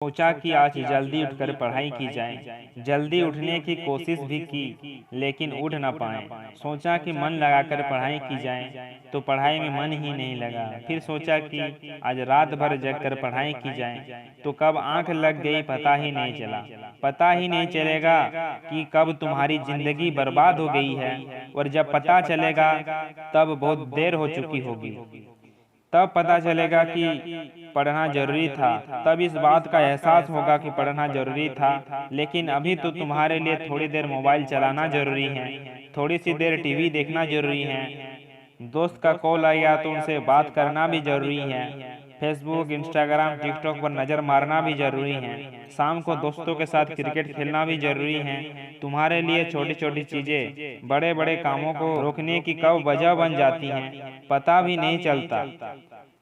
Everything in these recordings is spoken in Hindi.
सोचा कि आज जल्दी उठकर पढ़ाई की जाए। जल्दी उठने की कोशिश भी की, लेकिन उठ न पाए। सोचा कि मन लगाकर पढ़ाई की जाए, तो पढ़ाई में मन ही नहीं लगा। फिर सोचा कि आज रात भर जगकर पढ़ाई की जाए, तो कब आंख लग गई पता ही नहीं चला। पता ही नहीं चलेगा कि कब तुम्हारी जिंदगी बर्बाद हो गई है, और जब पता चलेगा तब बहुत देर हो चुकी होगी। तब पता चलेगा कि पढ़ना जरूरी था। तब इस बात का एहसास होगा कि पढ़ना जरूरी था, लेकिन अभी तो तुम्हारे लिए थोड़ी देर मोबाइल चलाना जरूरी है, थोड़ी सी देर टीवी देखना जरूरी है, दोस्त का कॉल आया तो उनसे बात करना भी जरूरी है, फेसबुक, इंस्टाग्राम, टिकटॉक पर नज़र मारना भी जरूरी है, शाम को दोस्तों के साथ क्रिकेट खेलना भी जरूरी है। तुम्हारे लिए छोटी छोटी चीजें बड़े बड़े कामों को रोकने की कब वजह बन जाती हैं, पता भी नहीं चलता।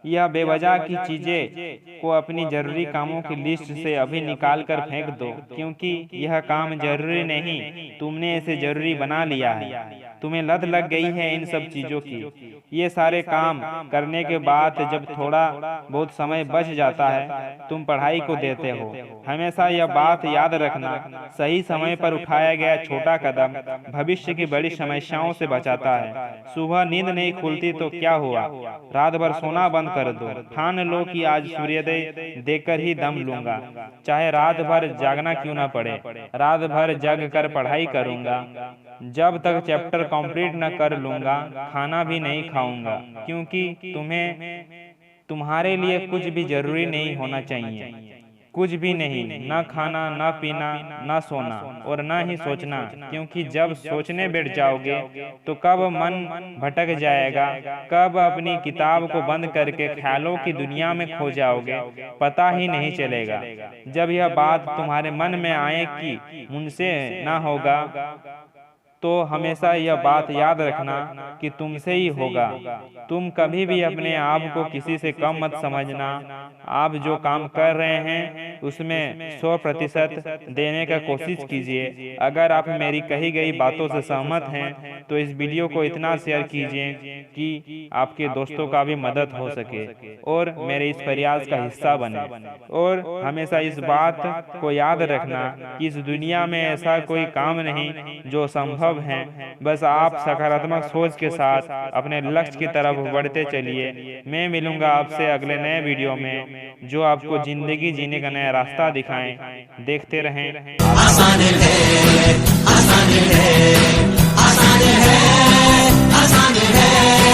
यह बेवजह की चीजें को अपनी जरूरी कामों की लिस्ट से अभी निकाल कर फेंक दो, क्योंकि यह काम जरूरी नहीं, तुमने इसे जरूरी बना लिया है। तुम्हें लत लग गई है इन सब चीजों की। ये सारे काम करने के बाद जब थोड़ा बहुत समय बच जाता है, तुम पढ़ाई को देते हो। हमेशा यह बात याद रखना, सही समय पर उठाया गया छोटा कदम भविष्य की बड़ी समस्याओं से बचाता है। सुबह नींद नहीं खुलती तो क्या हुआ, रात भर सोना बंद कर दो। ठान लो कि आज सूर्योदय देकर ही दम लूंगा, चाहे रात भर जागना क्यों न पड़े। रात भर जग कर पढ़ाई करूंगा, जब तक चैप्टर कंप्लीट न कर लूंगा खाना भी नहीं खाऊंगा, क्योंकि तुम्हारे लिए कुछ भी जरूरी नहीं होना चाहिए। कुछ भी नहीं, न खाना, न पीना, न सोना और न ही सोचना, क्योंकि जब सोचने बैठ जाओगे तो कब मन भटक जाएगा, कब अपनी किताब को बंद करके ख्यालों की दुनिया में खो जाओगे, पता ही नहीं चलेगा। जब यह बात तुम्हारे मन में आए कि मुझसे न होगा, तो हमेशा यह बात याद रखना कि तुमसे ही होगा। तुम कभी भी अपने आप को किसी से कम मत समझना। आप जो काम कर रहे हैं उसमें 100% देने का कोशिश कीजिए। अगर आप मेरी कही गई बातों से सहमत हैं तो इस वीडियो को इतना शेयर कीजिए कि आपके दोस्तों का भी मदद हो सके और मेरे इस प्रयास का हिस्सा बने। और हमेशा इस बात को याद रखना कि इस दुनिया में ऐसा कोई काम नहीं जो संभव है। बस आप सकारात्मक सोच के साथ अपने लक्ष्य की तरफ बढ़ते चलिए। मैं मिलूंगा आपसे अगले नए वीडियो में, जो आपको जिंदगी जीने का नया रास्ता दिखाएं। देखते रहें। आसान है, आसान है, आसान है, आसान है।